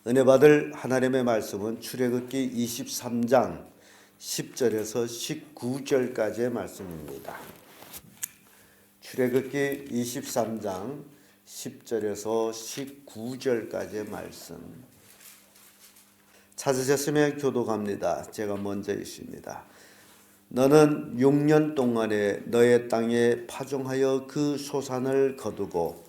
은혜 받을 하나님의 말씀은 출애굽기 23장 10절에서 19절까지의 말씀입니다. 출애굽기 23장 10절에서 19절까지의 말씀 찾으셨으면 교독합니다. 제가 먼저 읽습니다. 너는 6년 동안에 너의 땅에 파종하여 그 소산을 거두고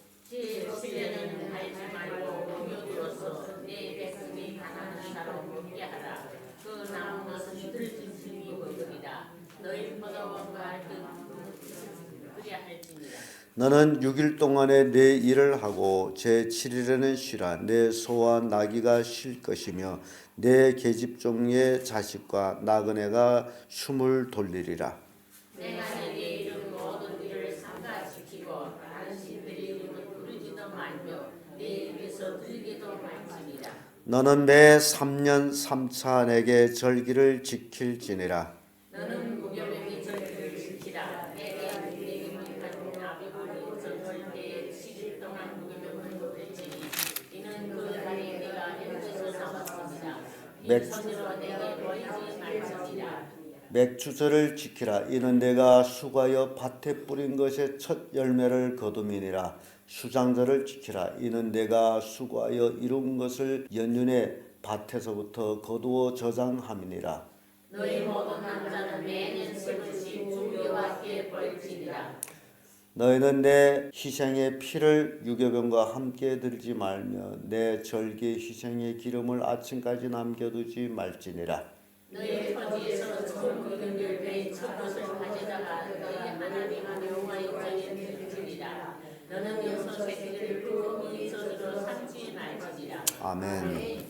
너는 6일 동안에 내 일을 하고 제7일에는 쉬라. 내 소와 나귀가 쉴 것이며 내 계집종의 자식과 나그네가 숨을 돌리리라. 내가 내게 이룬 모든 일을 삼가 지키고 다른 신들의 이름은 부르지도 말며 내 입에서 들리기도 말지니라. 너는 매 3년 3차 내게 절기를 지킬지니라. 너는 무교병의 절기를 지키라. 내가 네게 명하는 아비고리 절기에 7일 동안 무교병을 높일지니 이는 그 달에 내가 현재서 삼았습니다. 이 손으로 내게 보이지 말지니라. 맥추절을 지키라. 이는 내가 수가여 밭에 뿌린 것의 첫 열매를 거둠이니라. 수장절을 지키라. 이는 내가 수고하여 이룬 것을 연륜에 밭에서부터 거두어 저장함이니라. 너희 모든 남자는 매년 세번씩 주 여호와께 벌지니라. 너희는 내 희생의 피를 유교병과 함께 들지 말며 내 절기 희생의 기름을 아침까지 남겨두지 말지니라. 너희 토지에서 처음 거둔 열매의 첫 것을 가져다가 너희 하나님 여호와의 전에 드리리라. 너는 염소 새끼를 불금이 저주로 삼지 말지니라. 아멘.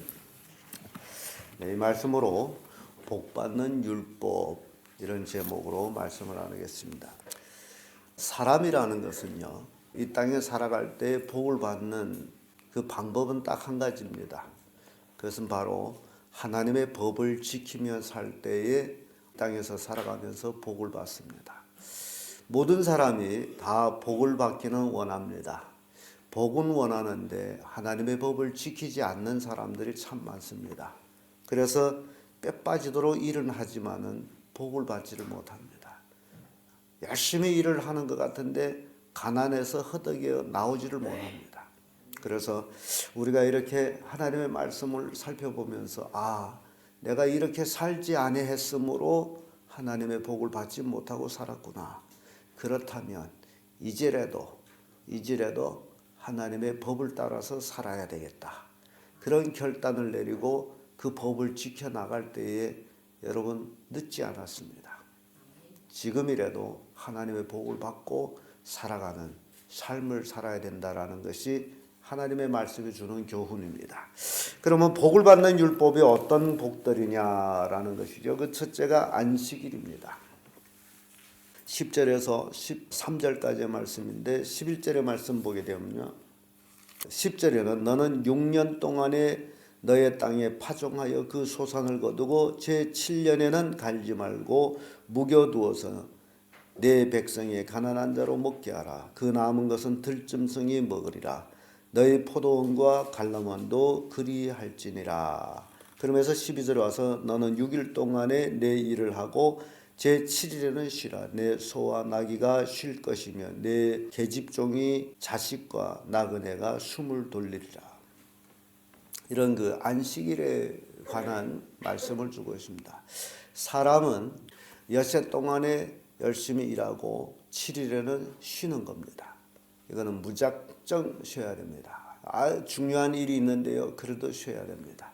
네, 이 말씀으로 복받는 율법 이런 제목으로 말씀을 나누겠습니다. 사람이라는 것은요, 이 땅에 살아갈 때 복을 받는 그 방법은 딱 한 가지입니다. 그것은 바로 하나님의 법을 지키며 살 때에 땅에서 살아가면서 복을 받습니다. 모든 사람이 다 복을 받기는 원합니다. 복은 원하는데 하나님의 법을 지키지 않는 사람들이 참 많습니다. 그래서 빼빠지도록 일은 하지만은 복을 받지를 못합니다. 열심히 일을 하는 것 같은데 가난해서 허덕여 나오지를 못합니다. 그래서 우리가 이렇게 하나님의 말씀을 살펴보면서 내가 이렇게 살지 아니했으므로 하나님의 복을 받지 못하고 살았구나. 그렇다면 이제라도 하나님의 법을 따라서 살아야 되겠다. 그런 결단을 내리고 그 법을 지켜나갈 때에 여러분 늦지 않았습니다. 지금이라도 하나님의 복을 받고 살아가는 삶을 살아야 된다라는 것이 하나님의 말씀이 주는 교훈입니다. 그러면 복을 받는 율법이 어떤 복들이냐라는 것이죠. 그 첫째가 안식일입니다. 10절에서 13절까지의 말씀인데 11절의 말씀 보게 되면요. 10절에는 너는 6년 동안에 너의 땅에 파종하여 그 소산을 거두고 제7년에는 갈지 말고 묵여두어서 내 백성의 가난한 자로 먹게 하라. 그 남은 것은 들짐승이 먹으리라. 너희 포도원과 갈람원도 그리할지니라. 그러면서 12절에 와서 너는 6일 동안에 내 일을 하고 제7일에는 쉬라. 내 소와 나귀가 쉴 것이며 내 계집종이 자식과 나그네가 숨을 돌리리라. 이런 그 안식일에 관한 말씀을 주고 있습니다. 사람은 엿새 동안에 열심히 일하고 7일에는 쉬는 겁니다. 이거는 무작정 쉬어야 됩니다. 중요한 일이 있는데요. 그래도 쉬어야 됩니다.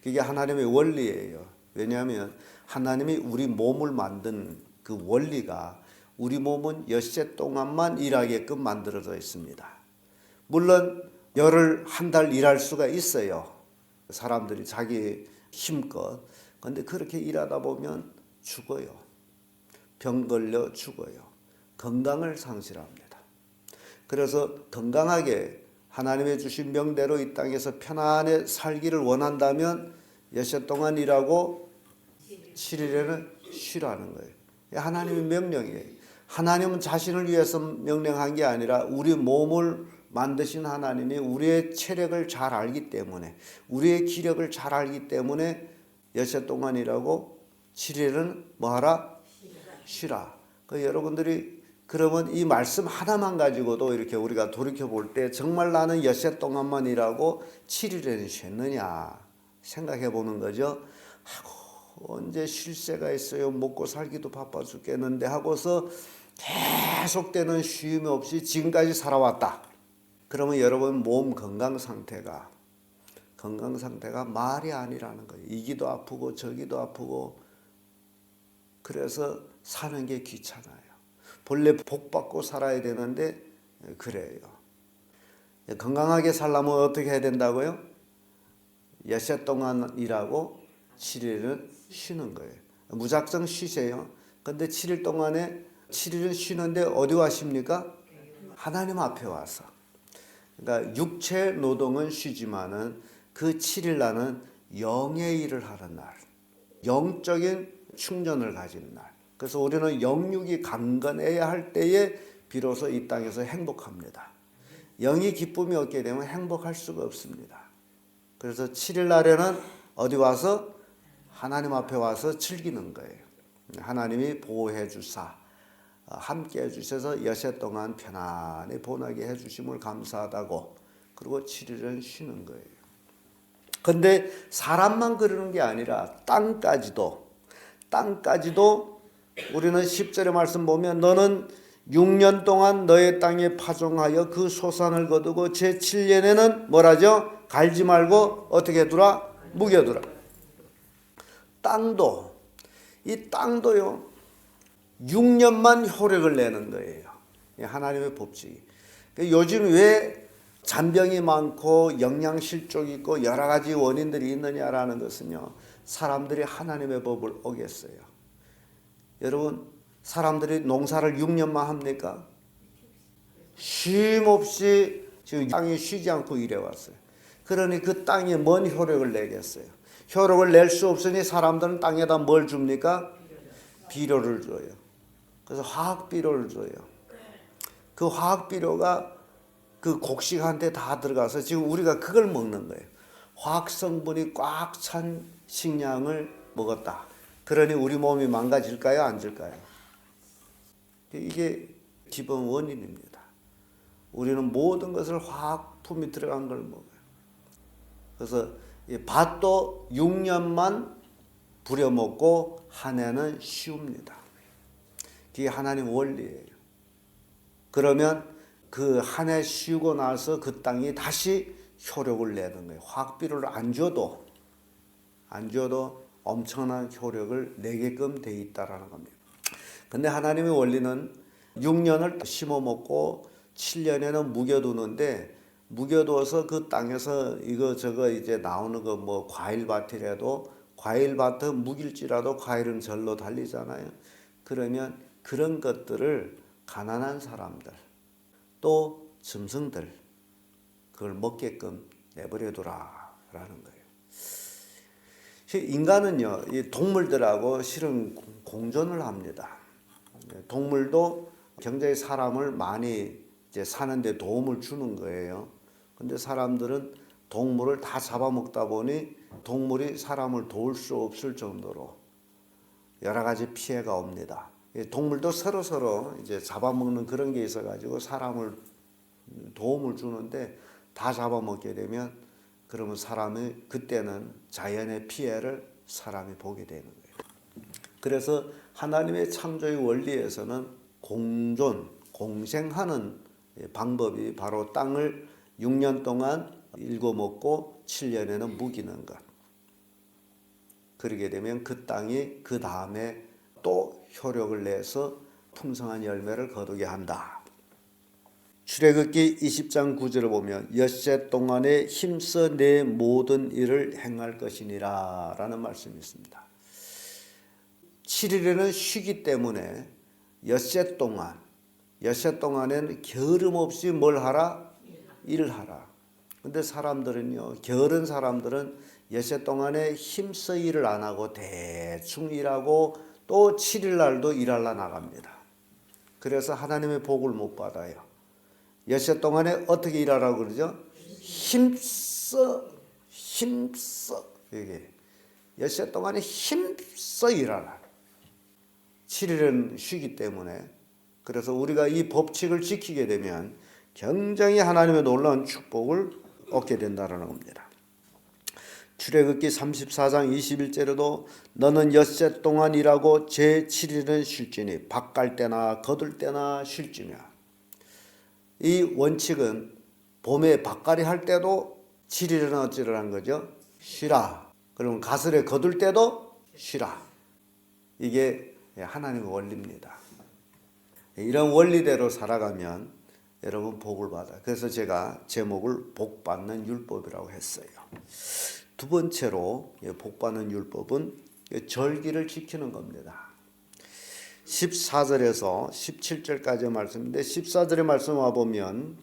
그게 하나님의 원리예요. 왜냐하면 하나님이 우리 몸을 만든 그 원리가 우리 몸은 엿새 동안만 일하게끔 만들어져 있습니다. 물론 열흘 한 달 일할 수가 있어요. 사람들이 자기 힘껏. 그런데 그렇게 일하다 보면 죽어요. 병 걸려 죽어요. 건강을 상실합니다. 그래서 건강하게 하나님의 주신 명대로 이 땅에서 편안하게 살기를 원한다면 엿새 동안 일하고 7일에는 쉬라는 거예요. 하나님의 명령이에요. 하나님은 자신을 위해서 명령한 게 아니라 우리 몸을 만드신 하나님이 우리의 체력을 잘 알기 때문에, 우리의 기력을 잘 알기 때문에 엿새 동안이라고 7일은 뭐하라? 쉬라. 여러분들이 그러면 이 말씀 하나만 가지고도 이렇게 우리가 돌이켜 볼 때 정말 나는 엿새 동안만 일하고 7일에는 쉬었느냐 생각해 보는 거죠. 하고 언제 쉴 새가 있어요. 먹고 살기도 바빠 죽겠는데 하고서 계속되는 쉼 없이 지금까지 살아왔다. 그러면 여러분 몸 건강 상태가 말이 아니라는 거예요. 이기도 아프고 저기도 아프고 그래서 사는 게 귀찮아요. 본래 복 받고 살아야 되는데 그래요. 건강하게 살려면 어떻게 해야 된다고요? 엿새 동안 일하고 7일은 쉬는 거예요. 무작정 쉬세요. 근데 7일 동안에 7일은 쉬는데 어디 와십니까? 하나님 앞에 와서. 그러니까 육체 노동은 쉬지만은 그 7일 나는 영의 일을 하는 날, 영적인 충전을 가진 날. 그래서 우리는 영육이 강건해야 할 때에 비로소 이 땅에서 행복합니다. 영이 기쁨이 없게 되면 행복할 수가 없습니다. 그래서 7일 날에는 어디 와서 하나님 앞에 와서 즐기는 거예요. 하나님이 보호해 주사 함께 해주셔서 엿새 동안 편안히 보내게 해주심을 감사하다고. 그리고 7일은 쉬는 거예요. 근데 사람만 그러는 게 아니라 땅까지도 우리는 10절의 말씀 보면 너는 6년 동안 너의 땅에 파종하여 그 소산을 거두고 제7년에는 뭐라죠? 갈지 말고 어떻게 두라? 묵여두라. 이 땅도요 6년만 효력을 내는 거예요. 하나님의 법칙이. 요즘 왜 잔병이 많고 영양실족이 있고 여러 가지 원인들이 있느냐라는 것은요, 사람들이 하나님의 법을 어겼어요. 여러분, 사람들이 농사를 6년만 합니까? 쉼 없이 지금 땅이 쉬지 않고 일해왔어요. 그러니 그 땅에 뭔 효력을 내겠어요? 효력을 낼 수 없으니 사람들은 땅에다 뭘 줍니까? 비료를 줘요. 그래서 화학비료를 줘요. 그 화학비료가 그 곡식한테 다 들어가서 지금 우리가 그걸 먹는 거예요. 화학성분이 꽉 찬 식량을 먹었다. 그러니 우리 몸이 망가질까요? 안 질까요? 이게 기본 원인입니다. 우리는 모든 것을 화학품이 들어간 걸 먹어요. 그래서 밭도 6년만 부려먹고 한 해는 쉬웁니다. 그게 하나님 원리예요. 그러면 그 한 해 쉬고 나서 그 땅이 다시 효력을 내는 거예요. 화학비료를 안 줘도 엄청난 효력을 내게끔 돼 있다라는 겁니다. 근데 하나님의 원리는 6년을 심어 먹고 7년에는 묵여두는데, 묵여두어서 그 땅에서 이거 이제 나오는 거 뭐 과일밭이라도 과일밭 묵일지라도 과일은 절로 달리잖아요. 그러면 그런 것들을 가난한 사람들 또 짐승들 그걸 먹게끔 내버려두라라는 거예요. 인간은요, 이 동물들하고 실은 공존을 합니다. 동물도 굉장히 사람을 많이 이제 사는데 도움을 주는 거예요. 근데 사람들은 동물을 다 잡아먹다 보니 동물이 사람을 도울 수 없을 정도로 여러 가지 피해가 옵니다. 동물도 서로 이제 잡아먹는 그런 게 있어가지고 사람을 도움을 주는데 다 잡아먹게 되면 그러면 사람이 그때는 자연의 피해를 사람이 보게 되는 거예요. 그래서 하나님의 창조의 원리에서는 공생하는 방법이 바로 땅을 6년 동안 일궈 먹고 7년에는 묵이는 것. 그러게 되면 그 땅이 그 다음에 또 효력을 내서 풍성한 열매를 거두게 한다. 출애굽기 20장 9절을 보면 엿새 동안에 힘써 내 모든 일을 행할 것이니라 라는 말씀이 있습니다. 7일에는 쉬기 때문에 엿새 동안에는 게으름 없이 뭘 하라? 일을 하라. 근데 사람들은요, 게으른 사람들은 엿새 동안에 힘써 일을 안 하고 대충 일하고 또 7일 날도 일하러 나갑니다. 그래서 하나님의 복을 못 받아요. 엿새 동안에 어떻게 일하라고 그러죠? 힘써 이게 엿새 동안에 힘써 일하라. 7일은 쉬기 때문에. 그래서 우리가 이 법칙을 지키게 되면 굉장히 하나님의 놀라운 축복을 얻게 된다는 겁니다. 출애굽기 34장 21절에도 너는 엿새 동안 일하고 제7일은 쉴지니 밭갈 때나 거둘 때나 쉴지며. 이 원칙은 봄에 밭갈이 할 때도 7일은 어찌라는 거죠? 쉬라. 그러면 가슬에 거둘 때도 쉬라. 이게 하나님의 원리입니다. 이런 원리대로 살아가면 여러분 복을 받아요. 그래서 제가 제목을 복받는 율법이라고 했어요. 두 번째로 복받는 율법은 절기를 지키는 겁니다. 14절에서 17절까지의 말씀인데 14절의 말씀 와보면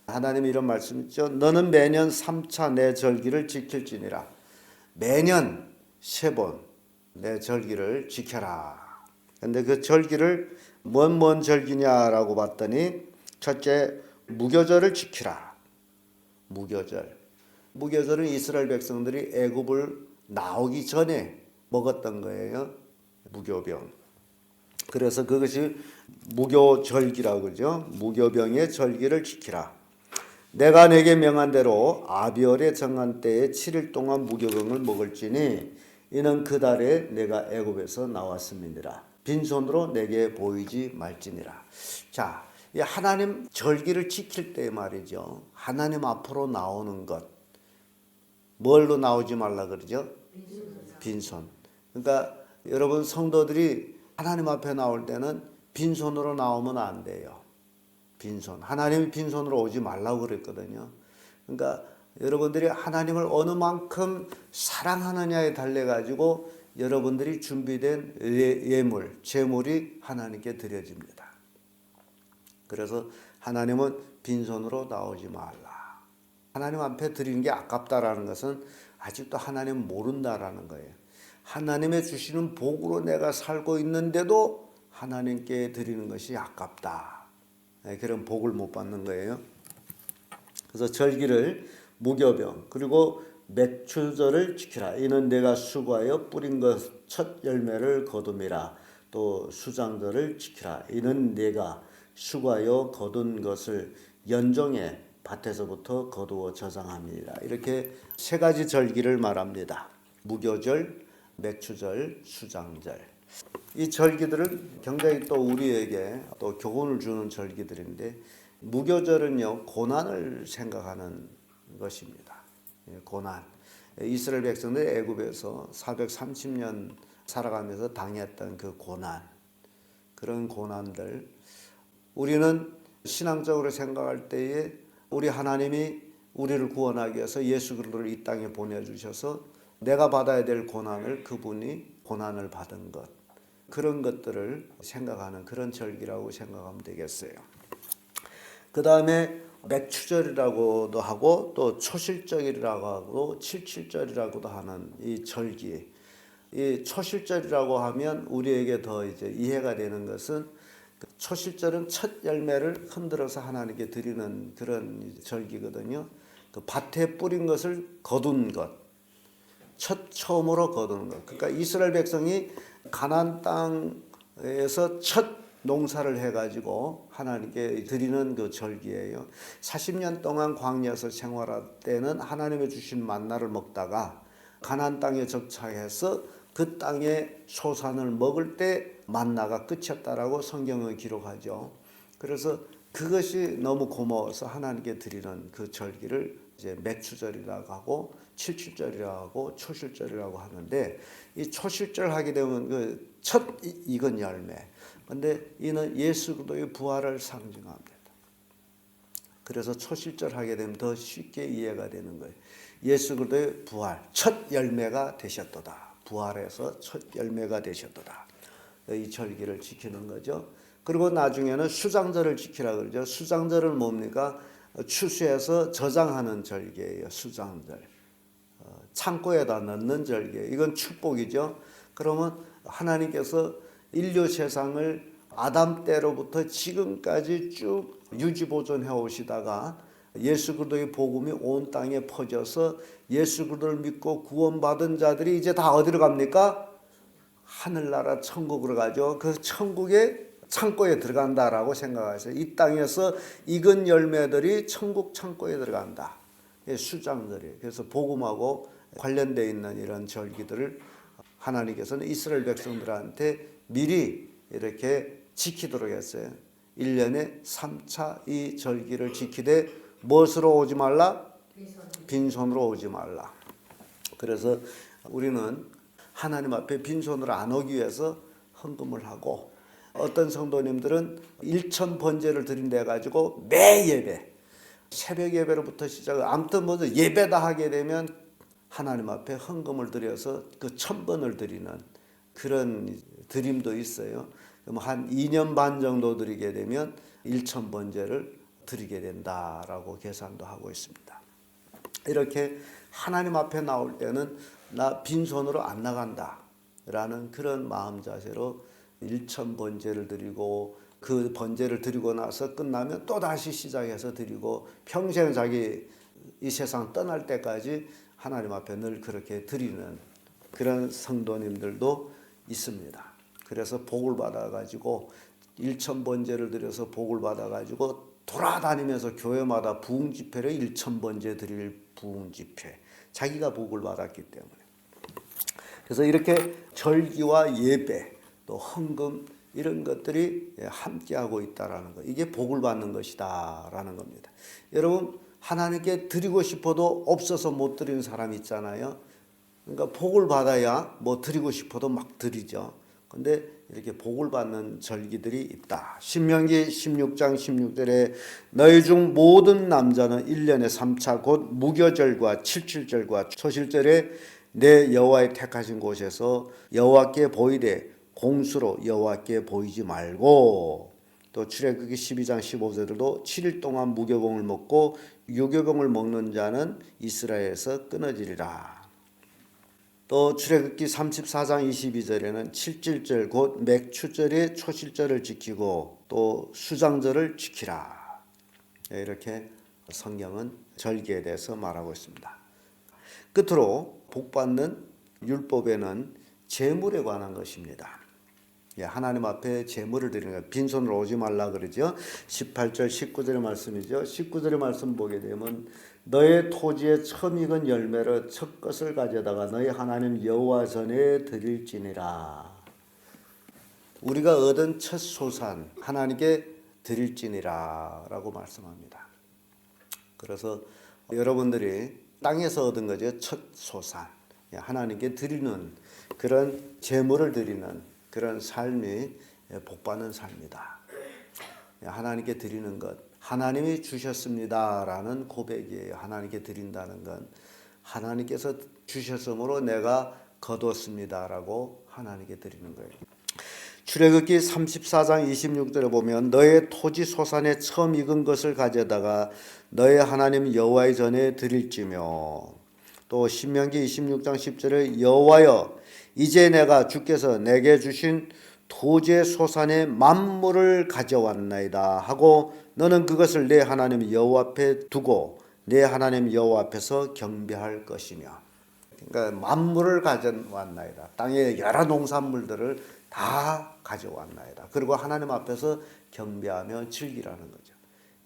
하나님이 이런 말씀 있죠. 너는 매년 3차 내 절기를 지킬지니라. 매년 3번 내 절기를 지켜라. 근데 그 절기를 뭔 절기냐라고 봤더니 첫째 무교절을 지키라. 무교절은 이스라엘 백성들이 애굽을 나오기 전에 먹었던 거예요. 무교병. 그래서 그것이 무교절기라고 그러죠. 무교병의 절기를 지키라. 내가 내게 명한 대로 아비월에 정한 때에 7일 동안 무교병을 먹을지니 이는 그 달에 내가 애굽에서 나왔음이니라. 빈손으로 내게 보이지 말지니라. 자, 이 하나님 절기를 지킬 때 말이죠. 하나님 앞으로 나오는 것. 뭘로 나오지 말라 그러죠? 빈손. 그러니까 여러분 성도들이 하나님 앞에 나올 때는 빈손으로 나오면 안 돼요. 빈손. 하나님이 빈손으로 오지 말라고 그랬거든요. 그러니까 여러분들이 하나님을 어느 만큼 사랑하느냐에 달려가지고 여러분들이 준비된 예물, 제물이 하나님께 드려집니다. 그래서 하나님은 빈손으로 나오지 말라. 하나님 앞에 드리는 게 아깝다라는 것은 아직도 하나님 모른다라는 거예요. 하나님의 주시는 복으로 내가 살고 있는데도 하나님께 드리는 것이 아깝다. 그런 복을 못 받는 거예요. 그래서 절기를 무교병 그리고 맥추절을 지키라. 이는 내가 수고하여 뿌린 것 첫 열매를 거둠이라. 또 수장절을 지키라. 이는 내가 수고하여 거둔 것을 연종해 밭에서부터 거두어 저장함이라. 이렇게 세 가지 절기를 말합니다. 무교절, 맥추절, 수장절. 이 절기들은 굉장히 또 우리에게 또 교훈을 주는 절기들인데 무교절은요 고난을 생각하는 것입니다. 고난. 이스라엘 백성들이 애굽에서 430년 살아가면서 당했던 그 고난, 그런 고난들. 우리는 신앙적으로 생각할 때에 우리 하나님이 우리를 구원하기 위해서 예수 그리스도를 이 땅에 보내주셔서 내가 받아야 될 고난을 그분이 고난을 받은 것, 그런 것들을 생각하는 그런 절기라고 생각하면 되겠어요. 그 다음에 맥추절이라고도 하고 또 초실절이라고 하고 칠칠절이라고도 하는 이 절기. 이 초실절이라고 하면 우리에게 더 이제 이해가 되는 것은 초실절은 첫 열매를 흔들어서 하나님께 드리는 그런 절기거든요. 그 밭에 뿌린 것을 거둔 것, 처음으로 거두는 것. 그러니까 이스라엘 백성이 가나안 땅에서 첫 농사를 해가지고 하나님께 드리는 그 절기예요. 40년 동안 광야에서 생활할 때는 하나님의 주신 만나를 먹다가 가나안 땅에 정착해서 그 땅의 소산을 먹을 때 만나가 끝이었다라고 성경은 기록하죠. 그래서 그것이 너무 고마워서 하나님께 드리는 그 절기를 이제 맥추절이라고 하고 칠칠절이라고 하고 초실절이라고 하는데 이 초실절 하게 되면 그 첫 익은 열매. 근데 이는 예수 그리스도의 부활을 상징합니다. 그래서 초실절 하게 되면 더 쉽게 이해가 되는 거예요. 예수 그리스도의 부활, 첫 열매가 되셨도다. 부활해서 첫 열매가 되셨도다. 이 절기를 지키는 거죠. 그리고 나중에는 수장절을 지키라 그러죠. 수장절은 뭡니까? 추수해서 저장하는 절기예요. 수장절. 창고에다 넣는 절기예요. 이건 축복이죠. 그러면 하나님께서 인류 세상을 아담 때로부터 지금까지 쭉 유지 보존해 오시다가 예수 그리스도의 복음이 온 땅에 퍼져서 예수 그리스도를 믿고 구원받은 자들이 이제 다 어디로 갑니까? 하늘나라 천국으로 가죠. 그 천국의 창고에 들어간다라고 생각하세요. 이 땅에서 익은 열매들이 천국 창고에 들어간다. 수장들이. 그래서 복음하고 관련되어 있는 이런 절기들을 하나님께서는 이스라엘 백성들한테 미리 이렇게 지키도록 했어요. 1년에 3차 이 절기를 지키되 무엇으로 오지 말라? 빈손으로 오지 말라. 그래서 우리는 하나님 앞에 빈손으로 안 오기 위해서 헌금을 하고, 어떤 성도님들은 일천 번제를 드린다 해가지고 매 예배, 새벽 예배로부터 시작을 아무튼 뭐 예배다 하게 되면 하나님 앞에 헌금을 드려서 그 1000번을 드리는 그런 드림도 있어요. 한 2년 반 정도 드리게 되면 1000번제를 드리게 된다라고 계산도 하고 있습니다. 이렇게 하나님 앞에 나올 때는 나 빈손으로 안 나간다 라는 그런 마음 자세로 1000번제를 드리고, 그 번제를 드리고 나서 끝나면 또 다시 시작해서 드리고, 평생 자기 이 세상 떠날 때까지 하나님 앞에 늘 그렇게 드리는 그런 성도님들도 있습니다. 그래서 복을 받아가지고 1000번제를 드려서 복을 받아가지고 돌아다니면서 교회마다 부흥집회를 1000번제 드릴 부흥집회, 자기가 복을 받았기 때문에. 그래서 이렇게 절기와 예배 또 헌금 이런 것들이 함께하고 있다라는 거, 이게 복을 받는 것이다라는 겁니다. 여러분, 하나님께 드리고 싶어도 없어서 못 드리는 사람 있잖아요. 그러니까 복을 받아야 뭐 드리고 싶어도 막 드리죠. 근데 이렇게 복을 받는 절기들이 있다. 신명기 16장 16절에 너희 중 모든 남자는 1년에 3차 곧 무교절과 칠칠절과 초실절에 내 여호와의 택하신 곳에서 여호와께 보이되 공수로 여호와께 보이지 말고, 또 출애굽기 12장 15절도 7일 동안 무교병을 먹고 유교병을 먹는 자는 이스라엘에서 끊어지리라. 또 출애굽기 34장 22절에는 칠칠절 곧 맥추절의 초실절을 지키고 또 수장절을 지키라. 이렇게 성경은 절기에 대해서 말하고 있습니다. 끝으로 복받는 율법에는 제물에 관한 것입니다. 하나님 앞에 제물을 드리는 거예요. 빈손으로 오지 말라 그러죠. 18절 19절의 말씀이죠. 19절의 말씀 보게 되면 너의 토지에 처음 익은 열매를 첫 것을 가져다가 너희 하나님 여호와 전에 드릴지니라. 우리가 얻은 첫 소산 하나님께 드릴지니라 라고 말씀합니다. 그래서 여러분들이 땅에서 얻은 거죠. 첫 소산, 하나님께 드리는 그런 제물을 드리는 그런 삶이 복받는 삶이다. 하나님께 드리는 것, 하나님이 주셨습니다라는 고백이에요. 하나님께 드린다는 건 하나님께서 주셨으므로 내가 거뒀습니다라고 하나님께 드리는 거예요. 출애굽기 34장 26절에 보면 너의 토지 소산에 처음 익은 것을 가져다가 너의 하나님 여호와의 전에 드릴지며, 또 신명기 26장 10절에 여호와여 이제 내가 주께서 내게 주신 토지의 소산의 만물을 가져왔나이다 하고 너는 그것을 내 하나님 여호와 앞에 두고 내 하나님 여호와 앞에서 경배할 것이며. 그러니까 만물을 가져왔나이다. 땅의 여러 농산물들을 다 가져왔나이다. 그리고 하나님 앞에서 경배하며 즐기라는 거죠.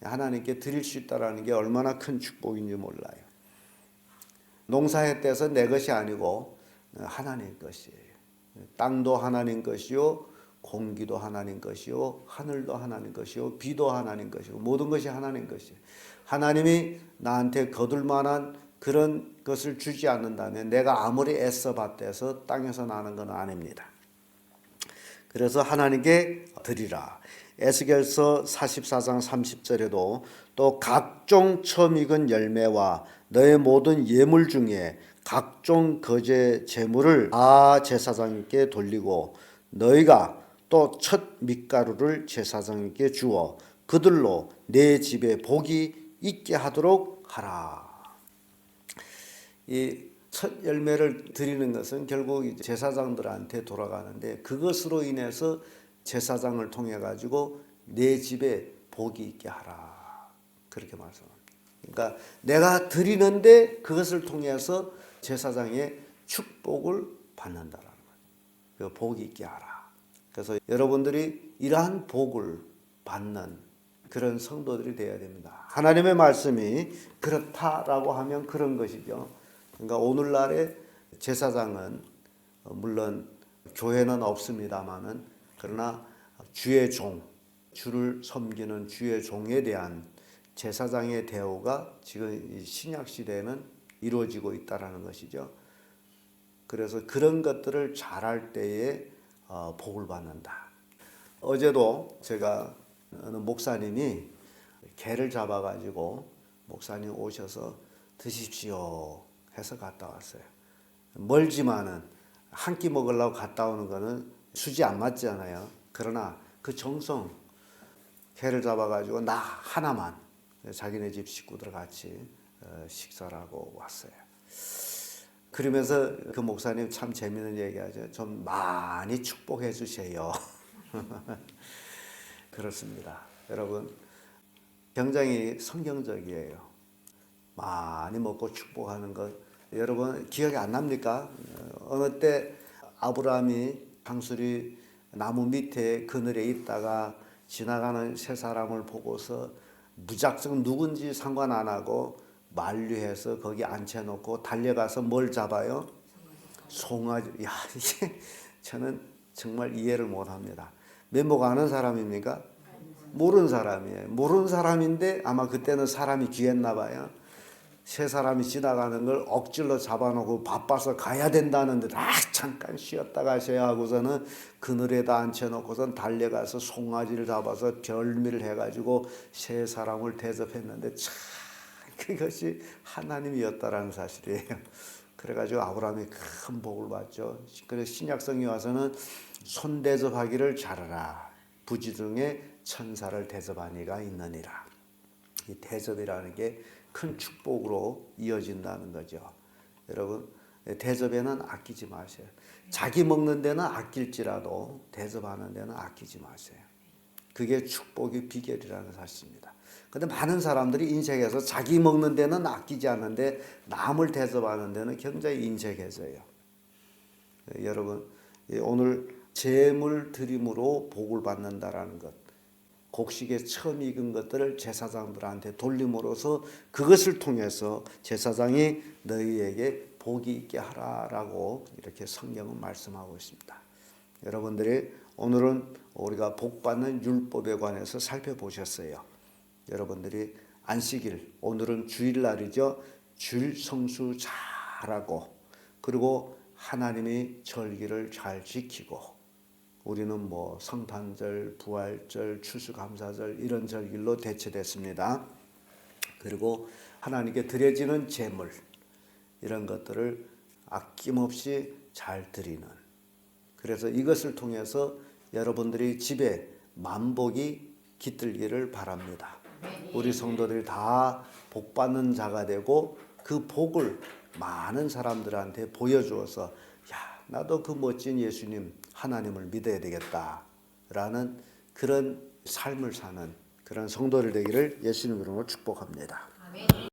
하나님께 드릴 수 있다는 게 얼마나 큰 축복인지 몰라요. 농사에 떼서 내 것이 아니고 하나님 것이에요. 땅도 하나님 것이요, 공기도 하나님 것이요, 하늘도 하나님 것이요, 비도 하나님 것이고 모든 것이 하나님 것이에요. 하나님이 나한테 거둘 만한 그런 것을 주지 않는다면 내가 아무리 애써 밭대서 땅에서 나는 건 아닙니다. 그래서 하나님께 드리라. 에스겔서 44장 30절에도 또 각종 처음 익은 열매와 너의 모든 예물 중에 각종 거제 제물을 다 제사장님께 돌리고 너희가 또 첫 밀가루를 제사장님께 주어 그들로 내 집에 복이 있게 하도록 하라. 이 첫 열매를 드리는 것은 결국 제사장들한테 돌아가는데 그것으로 인해서 제사장을 통해 가지고 내 집에 복이 있게 하라. 그렇게 말씀합니다. 그러니까 내가 드리는데 그것을 통해서 제사장의 축복을 받는다라는 거예요. 그 복이 있게 하라. 그래서 여러분들이 이러한 복을 받는 그런 성도들이 되어야 됩니다. 하나님의 말씀이 그렇다라고 하면 그런 것이죠. 그러니까 오늘날의 제사장은 물론 교회는 없습니다마는 그러나 주의 종, 주를 섬기는 주의 종에 대한 제사장의 대우가 지금 신약 시대에는 이루어지고 있다라는 것이죠. 그래서 그런 것들을 잘할 때에 복을 받는다. 어제도 제가 어느 목사님이 개를 잡아가지고 목사님 오셔서 드십시오 해서 갔다 왔어요. 멀지만은 한 끼 먹으려고 갔다 오는 거는 수지 안 맞잖아요. 그러나 그 정성, 개를 잡아가지고 나 하나만 자기네 집 식구들 같이 식사를 하고 왔어요. 그러면서 그 목사님 참 재미있는 얘기하죠. 좀 많이 축복해 주세요. 그렇습니다. 여러분 굉장히 성경적이에요. 많이 먹고 축복하는 것 여러분 기억이 안 납니까? 어느 때 아브라함이 강수리 나무 밑에 그늘에 있다가 지나가는 세 사람을 보고서 무작정 누군지 상관 안 하고 만류해서 거기 앉혀놓고 달려가서 뭘 잡아요? 송아지. 야, 이게 저는 정말 이해를 못합니다. 면목 아는 사람입니까? 모르는 사람이에요. 모르는 사람인데 아마 그때는 사람이 귀했나 봐요. 세 사람이 지나가는 걸 억질로 잡아놓고 바빠서 가야 된다는데 잠깐 쉬었다 가셔야 하고서는 그늘에다 앉혀놓고선 달려가서 송아지를 잡아서 별미를 해가지고 세 사람을 대접했는데 참 그것이 하나님이었다라는 사실이에요. 그래가지고 아브라함이 큰 복을 받죠. 그래서 신약성에 와서는 손 대접하기를 잘하라. 부지 중에 천사를 대접한 이가 있느니라. 이 대접이라는 게 큰 축복으로 이어진다는 거죠. 여러분 대접에는 아끼지 마세요. 자기 먹는 데는 아낄지라도 대접하는 데는 아끼지 마세요. 그게 축복의 비결이라는 사실입니다. 그런데 많은 사람들이 인색해서 자기 먹는 데는 아끼지 않는데 남을 대접하는 데는 굉장히 인색해져요. 여러분 오늘 재물 드림으로 복을 받는다라는 것, 곡식에 처음 익은 것들을 제사장들한테 돌림으로써 그것을 통해서 제사장이 너희에게 복이 있게 하라라고 이렇게 성경은 말씀하고 있습니다. 여러분들이 오늘은 우리가 복받는 율법에 관해서 살펴보셨어요. 여러분들이 안식일, 오늘은 주일날이죠. 주일 성수 잘하고 그리고 하나님이 절기를 잘 지키고 우리는 뭐 성탄절, 부활절, 추수감사절 이런 절기로 대체됐습니다. 그리고 하나님께 드려지는 제물 이런 것들을 아낌없이 잘 드리는 그래서 이것을 통해서 여러분들이 집에 만복이 깃들기를 바랍니다. 우리 성도들이 다 복받는 자가 되고 그 복을 많은 사람들한테 보여주어서 야 나도 그 멋진 예수님 하나님을 믿어야 되겠다라는 그런 삶을 사는 그런 성도들 되기를 예수님 이름으로 축복합니다. 아멘.